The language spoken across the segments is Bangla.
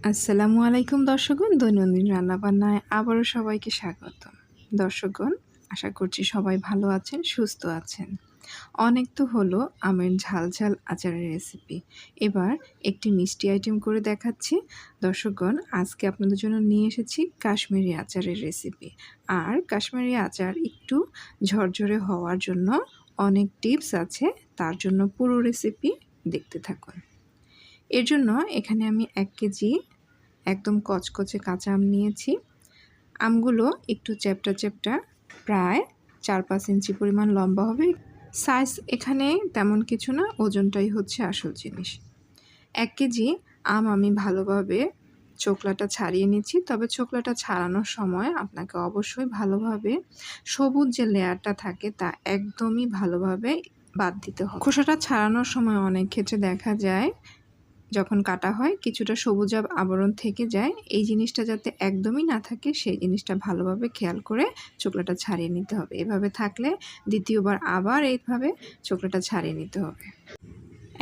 আসসালামু আলাইকুম দর্শকগণ, দৈনন্দিন রান্নাবান্নায় আবারও সবাইকে স্বাগতম। দর্শকগণ, আশা করছি সবাই ভালো আছেন, সুস্থ আছেন। অনেক তো হলো আমের ঝাল ঝাল আচারের রেসিপি। এবার একটি মিষ্টি আইটেম করে দেখাচ্ছি। দর্শকগণ, আজকে আপনাদের জন্য নিয়ে এসেছি কাশ্মীরি আচারের রেসিপি। আর কাশ্মীরি আচার একটু ঝরঝরে হওয়ার জন্য অনেক টিপস আছে, তার জন্য পুরো রেসিপি দেখতে থাকুন। এর জন্য এখানে আমি 1 কেজি একদম কচকচে কাঁচা আম নিয়েছি। আমগুলো একটু চ্যাপ্টা চ্যাপ্টা, প্রায় 4-5 ইঞ্চি পরিমাণ লম্বা হবে। সাইজ এখানে তেমন কিছু না, ওজনটাই হচ্ছে আসল জিনিস। 1 কেজি আম আমি ভালোভাবে চোকলাটা ছাড়িয়ে নিচ্ছি। তবে চোকলাটা ছাড়ানোর সময় আপনাকে অবশ্যই ভালোভাবে সবুজ যে লেয়ারটা থাকে তা একদমই ভালোভাবে বাদ দিতে হবে। খোসাটা ছাড়ানোর সময় অনেক ক্ষেত্রে দেখা যায় যখন কাটা হয় কিছুটা সবুজ আবরণ থেকে যায়। এই জিনিসটা যাতে একদমই না থাকে সেই জিনিসটা ভালোভাবে খেয়াল করে চোকলাটা ছাড়িয়ে নিতে হবে। এভাবে থাকলে দ্বিতীয়বার আবার এইভাবে চোকলাটা ছাড়িয়ে নিতে হবে।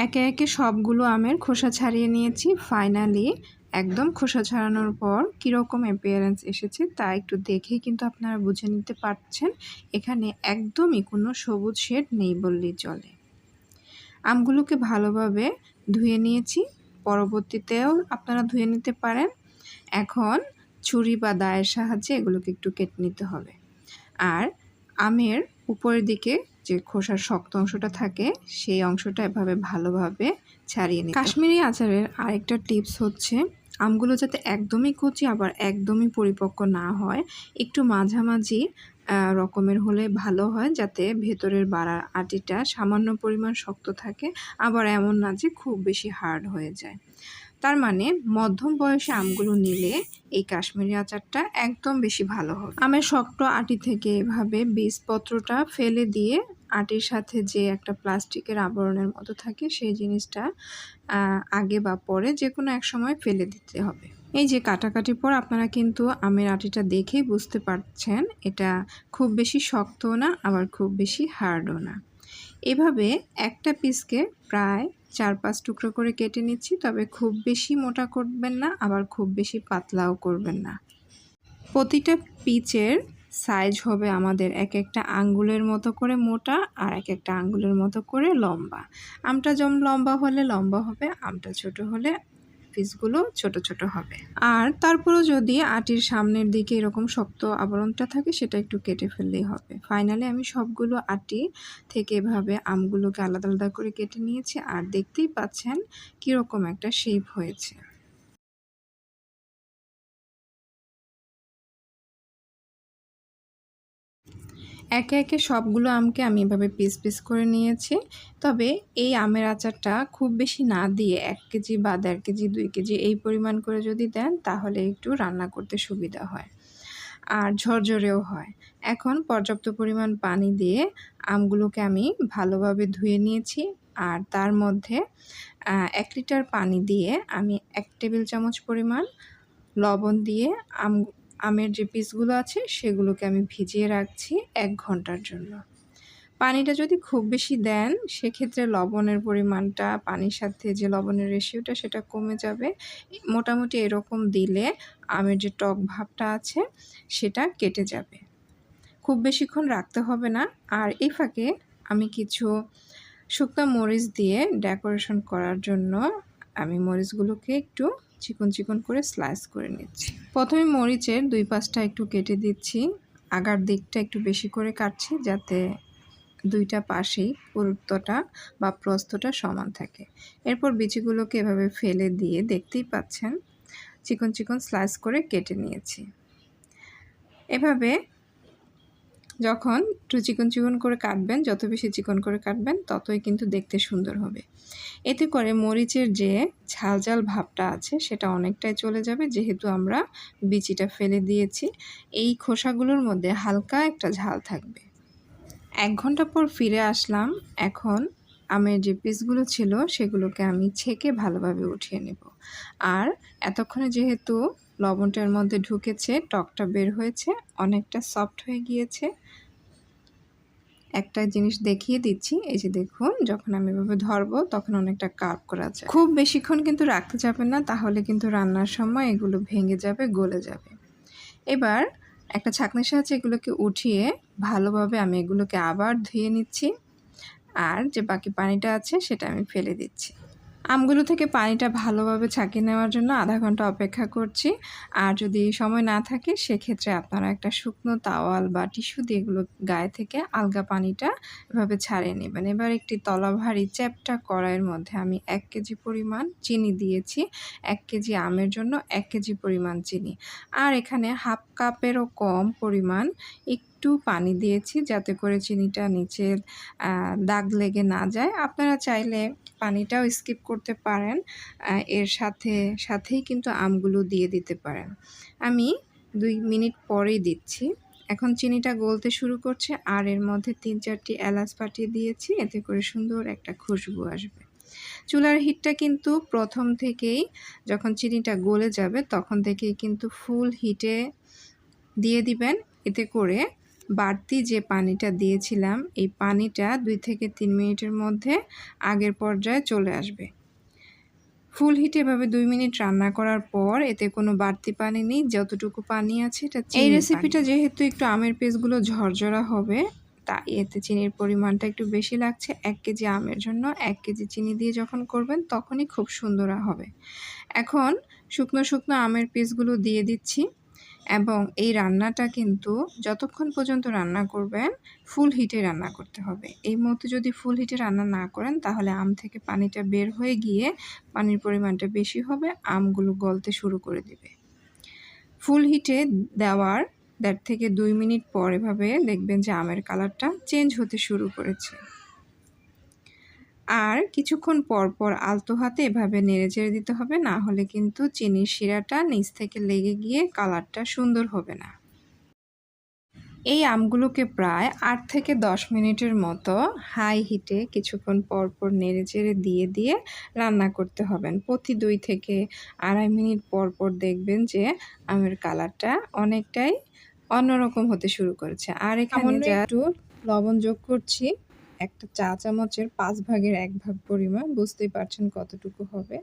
একে একে সবগুলো আমের খোসা ছাড়িয়ে নিয়েছি। ফাইনালি একদম খোসা ছাড়ানোর পর কীরকম অ্যাপিয়ারেন্স এসেছে তা একটু দেখেই কিন্তু আপনারা বুঝে নিতে পারছেন। এখানে একদমই কোনো সবুজ শেড নেই বললেই চলে। আমগুলোকে ভালোভাবে ধুয়ে নিয়েছি, পরবর্তীতেও আপনারা ধুয়ে নিতে পারেন। এখন ছুরি বা দায়ের সাহায্যে এগুলোকে একটু কেটে নিতে হবে। আর আমের উপরের দিকে যে খোসার শক্ত অংশটা থাকে সেই অংশটা এভাবে ভালোভাবে ছাড়িয়ে নিতে হবে। কাশ্মীরি আচারের আরেকটা টিপস হচ্ছে আমগুলো যাতে একদমই কচি আবার একদমই পরিপক্ক না হয়, একটু মাঝামাঝি রকমের হলে ভালো হয়, যাতে ভেতরের বাড়ার আটিটা সামান্য পরিমাণ শক্ত থাকে, আবার এমন না যে খুব বেশি হার্ড হয়ে যায়। তার মানে মধ্যম বয়সে আমগুলো নিলে এই কাশ্মীরি আচারটা একদম বেশি ভালো হবে। আমের শক্ত আটি থেকে এভাবে বীজপত্রটা ফেলে দিয়ে আটির সাথে যে একটা প্লাস্টিকের আবরণের মতো থাকে সেই জিনিসটা আগে বা পরে যে কোনো এক সময় ফেলে দিতে হবে। এই যে কাটাকাটির পর আপনারা কিন্তু আমের আটিটা দেখেই বুঝতে পারছেন এটা খুব বেশি শক্তও না আবার খুব বেশি হার্ডও না। এভাবে একটা পিসকে প্রায় 4-5 টুকরো করে কেটে নিচ্ছি। তবে খুব বেশি মোটা করবেন না, আবার খুব বেশি পাতলাও করবেন না। প্রতিটা পিচের সাইজ হবে আমাদের এক একটা আঙ্গুলের মতো করে মোটা আর এক একটা আঙ্গুলের মতো করে লম্বা। আমটা যেমন লম্বা হলে লম্বা হবে, আমটা ছোট হলে পিসগুলো ছোট ছোট হবে। আর তারপরেও যদি আটির সামনের দিকে এরকম শক্ত আবরণটা থাকে সেটা একটু কেটে ফেললেই হবে। ফাইনালি আমি সবগুলো আটি থেকে এভাবে আমগুলোকে আলাদা আলাদা করে কেটে নিয়েছি। আর দেখতেই পাচ্ছেন কীরকম একটা শেপ হয়েছে। একে একে সবগুলো আমকে আমি এভাবে পিস পিস করে নিয়েছি। তবে এই আমের আচারটা খুব বেশি না দিয়ে 1 কেজি বা 1.5 কেজি 2 কেজি এই পরিমাণ করে যদি দেন তাহলে একটু রান্না করতে সুবিধা হয় আর ঝরঝরেও হয়। এখন পর্যাপ্ত পরিমাণ পানি দিয়ে আমগুলোকে আমি ভালোভাবে ধুয়ে নিয়েছি। আর তার মধ্যে 1 লিটার পানি দিয়ে আমি 1 টেবিল চামচ পরিমাণ লবণ দিয়ে আমের যে পিসগুলো আছে সেগুলোকে আমি ভিজিয়ে রাখছি 1 ঘন্টার জন্য। পানিটা যদি খুব বেশি দেন সেক্ষেত্রে লবণের পরিমাণটা পানির সাথে যে লবণের রেশিওটা সেটা কমে যাবে। মোটামুটি এরকম দিলে আমের যে টক ভাবটা আছে সেটা কেটে যাবে। খুব বেশিক্ষণ রাখতে হবে না। আর এই ফাঁকে আমি কিছু শুকনো মরিচ দিয়ে ডেকোরেশন করার জন্য আমি মরিচগুলোকে একটু চিকন চিকন করে স্লাইস করে নিচ্ছি। প্রথমে মরিচের 2-5টা একটু কেটে দিচ্ছি। আগার দিকটা একটু বেশি করে কাটছি যাতে 2টা পাশেই পুরুত্বটা বা প্রস্থটা সমান থাকে। এরপর বিচিগুলোকে এভাবে ফেলে দিয়ে দেখতেই পাচ্ছেন চিকন চিকন স্লাইস করে কেটে নিয়েছি। এভাবে যখন একটু চিকন চিকন করে কাটবেন, যত বেশি চিকন করে কাটবেন ততই কিন্তু দেখতে সুন্দর হবে। এতে করে মরিচের যে ঝাল ঝাল ভাবটা আছে সেটা অনেকটাই চলে যাবে, যেহেতু আমরা বিচিটা ফেলে দিয়েছি। এই খোসাগুলোর মধ্যে হালকা একটা ঝাল থাকবে। 1 ঘন্টা পর ফিরে আসলাম। এখন আমের যে পিসগুলো ছিল সেগুলোকে আমি ছেঁকে ভালোভাবে উঠিয়ে নেব। আর এতক্ষণে যেহেতু লবণটার মধ্যে ঢুকেছে, টকটা বের হয়েছে, অনেকটা সফট হয়ে গিয়েছে। একটা জিনিস দেখিয়ে দিচ্ছি। এই যে দেখুন, যখন আমি এভাবে ধরবো তখন অনেকটা কার্ভ করা যায়। খুব বেশিক্ষণ কিন্তু রাখতে যাবেন না, তাহলে কিন্তু রান্নার সময় এগুলো ভেঙে যাবে, গলে যাবে। এবার একটা ছাঁকনির সাহায্যে এগুলোকে উঠিয়ে ভালোভাবে আমি এগুলোকে আবার ধুয়ে নিচ্ছি। আর যে বাকি পানিটা আছে সেটা আমি ফেলে দিচ্ছি। আমগুলো থেকে পানিটা ভালোভাবে ছাঁকিয়ে নেওয়ার জন্য আধা ঘন্টা অপেক্ষা করছি। আর যদি সময় না থাকে সেক্ষেত্রে আপনারা একটা শুকনো তাওয়াল বা টিস্যু দিয়ে এগুলো গায়ে থেকে আলগা পানিটা এভাবে ছাড়িয়ে নেবেন। এবার একটি তলাভারী চ্যাপ্টা কড়াইয়ের মধ্যে আমি ১ কেজি পরিমাণ চিনি দিয়েছি। ১ কেজি আমের জন্য ১ কেজি পরিমাণ চিনি। আর এখানে হাফ কাপেরও কম পরিমাণ একটু পানি দিয়েছি, যাতে করে চিনিটা নিচে দাগ লেগে না যায়। আপনারা চাইলে পানিটাও স্কিপ করতে পারেন, এর সাথেই কিন্তু আমগুলো দিয়ে দিতে পারেন। আমি ২ মিনিট পরেই দিচ্ছি। এখন চিনিটা গলতে শুরু করছে আর এর মধ্যে ৩-৪টি এলাচ ফাটিয়ে দিয়েছি, এতে করে সুন্দর একটা খুশবু আসবে। চুলার হিটটা কিন্তু প্রথম থেকেই, যখন চিনিটা গলে যাবে তখন থেকেই কিন্তু ফুল হিটে দিয়ে দিবেন। এতে করে বাড়তি যে পানিটা দিয়েছিলাম এই পানিটা ২ থেকে ৩ মিনিটের মধ্যে আগের পর্যায়ে চলে আসবে। ফুল হিটে এভাবে ২ মিনিট রান্না করার পর এতে কোনো বাড়তি পানি নেই, যতটুকু পানি আছে এটা চিনির পানি। এই রেসিপিটা যেহেতু একটু আমের পিসগুলো ঝরঝরা হবে, তাই এতে চিনির পরিমাণটা একটু বেশি লাগছে। ১ কেজি আমের জন্য ১ কেজি চিনি দিয়ে যখন করবেন তখনই খুব সুন্দর হবে। এখন শুকনো আমের পিসগুলো দিয়ে দিচ্ছি এবং এই রান্নাটা কিন্তু যতক্ষণ পর্যন্ত রান্না করবেন ফুল হিটে রান্না করতে হবে। এই মুহূর্তে যদি ফুল হিটে রান্না না করেন তাহলে আম থেকে পানিটা বের হয়ে গিয়ে পানির পরিমাণটা বেশি হবে, আমগুলো গলতে শুরু করে দেবে। ফুল হিটে দেওয়ার ১.৫ থেকে ২ মিনিট পর এভাবে দেখবেন যে আমের কালারটা চেঞ্জ হতে শুরু করেছে। আর কিছুক্ষণ পর আলতো হাতে এভাবে নেড়েচেড়ে দিতে হবে, না হলে কিন্তু চিনির শিরাটা নিচ থেকে লেগে গিয়ে কালারটা সুন্দর হবে না। এই আমগুলোকে প্রায় ৮ থেকে ১০ মিনিটের মতো হাই হিটে কিছুক্ষণ পর নেড়েচেড়ে দিয়ে রান্না করতে হবেন। প্রতি ২ থেকে ২.৫ মিনিট পর দেখবেন যে আমের কালারটা অনেকটাই অন্যরকম হতে শুরু করেছে। আর এখানে একটু লবণ যোগ করছি, একটা চা চামচের ৫ ভাগের ১ ভাগ পরিমাণ, বুঝতেই পারছেন কতটুকু হবে,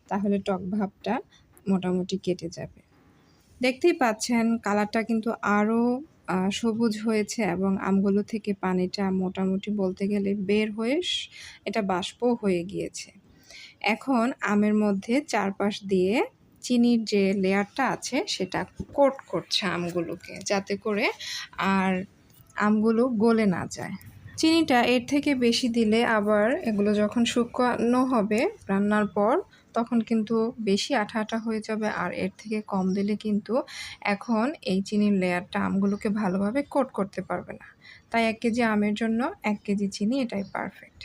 তাহলে টক ভাবটা মোটামুটি কেটে যাবে। দেখতেই পাচ্ছেন কালারটা কিন্তু আরও সবুজ হয়েছে এবং আমগুলো থেকে পানিটা মোটামুটি বলতে গেলে বের হয়ে এটা বাষ্পও হয়ে গিয়েছে। এখন আমের মধ্যে চারপাশ দিয়ে চিনির যে লেয়ারটা আছে সেটা কোট করছে আমগুলোকে, যাতে করে আর আমগুলো গলে না যায়। চিনিটা এর থেকে বেশি দিলে আবার এগুলো যখন শুকানো হবে রান্নার পর তখন কিন্তু বেশি আঠা হয়ে যাবে, আর এর থেকে কম দিলে কিন্তু এখন এই চিনির লেয়ারটা আমগুলোকে ভালোভাবে কোট করতে পারবে না। তাই ১ কেজি আমের জন্য ১ কেজি চিনি এটাই পারফেক্ট।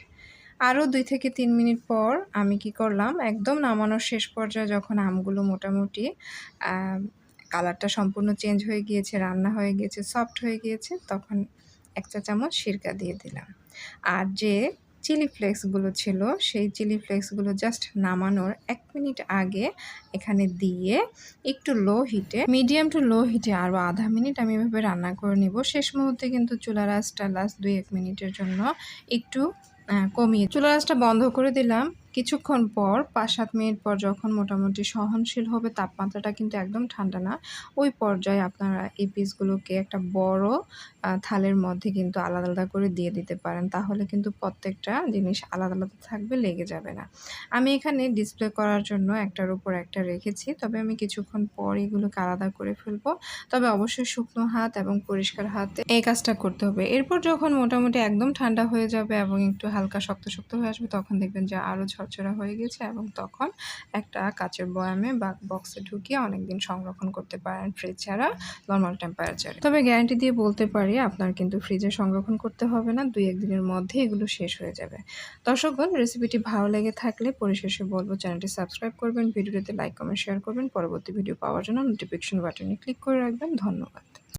আরও ২ থেকে ৩ মিনিট পর আমি কি করলাম, একদম নামানোর শেষ পর্যায়ে যখন আমগুলো মোটামুটি কালারটা সম্পূর্ণ চেঞ্জ হয়ে গিয়েছে, রান্না হয়ে গিয়েছে, সফট হয়ে গিয়েছে, তখন ১ চা চামচ সিরকা দিয়ে দিলাম। আর যে চিলি ফ্লেক্সগুলো ছিল সেই চিলি ফ্লেক্সগুলো জাস্ট নামানোর ১ মিনিট আগে এখানে দিয়ে একটু মিডিয়াম টু লো হিটে আরও আধা মিনিট আমি এভাবে রান্না করে নিব। শেষ মুহূর্তে কিন্তু চুলার আঁচটা লাস্ট ২-১ মিনিটের জন্য একটু কমিয়ে চুলার আঁচটা বন্ধ করে দিলাম। কিছুক্ষণ পর ৫-৭ মিনিট পর যখন মোটামুটি সহনশীল হবে, তাপমাত্রাটা কিন্তু একদম ঠান্ডা না, ওই পর্যায়ে আপনারা এই পিসগুলোকে একটা বড় থালের মধ্যে কিন্তু আলাদা করে দিয়ে দিতে পারেন। তাহলে কিন্তু প্রত্যেকটা জিনিস আলাদা থাকবে, লেগে যাবে না। আমি এখানে ডিসপ্লে করার জন্য একটার উপর একটা রেখেছি, তবে আমি কিছুক্ষণ পর এগুলোকে আলাদা করে ফেলবো। তবে অবশ্যই শুকনো হাত এবং পরিষ্কার হাতে এই কাজটা করতে হবে। এরপর যখন মোটামুটি একদম ঠান্ডা হয়ে যাবে এবং একটু হালকা শক্ত হয়ে আসবে তখন দেখবেন যে আরও ঝরঝরা হয়ে গেছে, এবং তখন একটা কাচের বয়ামে বা বক্সে ঢুকিয়ে অনেকদিন সংরক্ষণ করতে পারেন, ফ্রিজ ছাড়া নর্মাল টেম্পারেচারে। তবে গ্যারান্টি দিয়ে বলতে পারি আপনার কিন্তু ফ্রিজে সংরক্ষণ করতে হবে না, ২-১ দিনের মধ্যে এগুলো শেষ হয়ে যাবে। দর্শকগণ, রেসিপিটি ভালো লেগে থাকলে পরিশেষে বলবো চ্যানেলটি সাবস্ক্রাইব করবেন, ভিডিওটিতে লাইক কমেন্ট শেয়ার করবেন, পরবর্তী ভিডিও পাওয়ার জন্য নোটিফিকেশন বাটনে ক্লিক করে রাখবেন। ধন্যবাদ।